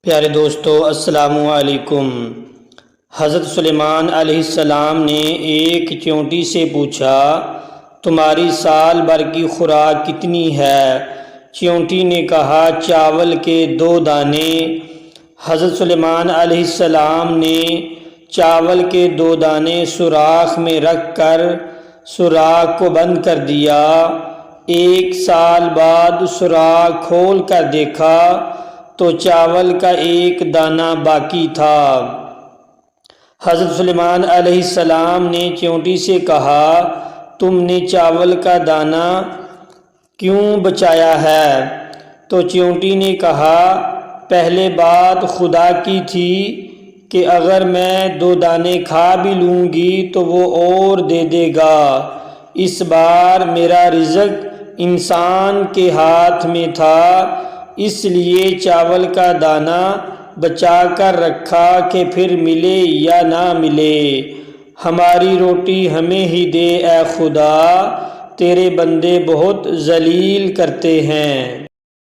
پیارے دوستو السلام علیکم۔ حضرت سلیمان علیہ السلام نے ایک چیونٹی سے پوچھا، تمہاری سال بھر کی خوراک کتنی ہے؟ چیونٹی نے کہا، چاول کے 2 دانے۔ حضرت سلیمان علیہ السلام نے چاول کے 2 دانے سوراخ میں رکھ کر سوراخ کو بند کر دیا۔ 1 سال بعد سوراخ کھول کر دیکھا تو چاول کا 1 دانہ باقی تھا۔ حضرت سلیمان علیہ السلام نے چیونٹی سے کہا، تم نے چاول کا دانہ کیوں بچایا ہے؟ تو چیونٹی نے کہا، پہلے بات خدا کی تھی کہ اگر میں 2 دانے کھا بھی لوں گی تو وہ اور دے دے گا۔ اس بار میرا رزق انسان کے ہاتھ میں تھا، اس لیے چاول کا دانہ بچا کر رکھا کہ پھر ملے یا نہ ملے۔ ہماری روٹی ہمیں ہی دے اے خدا، تیرے بندے بہت ذلیل کرتے ہیں۔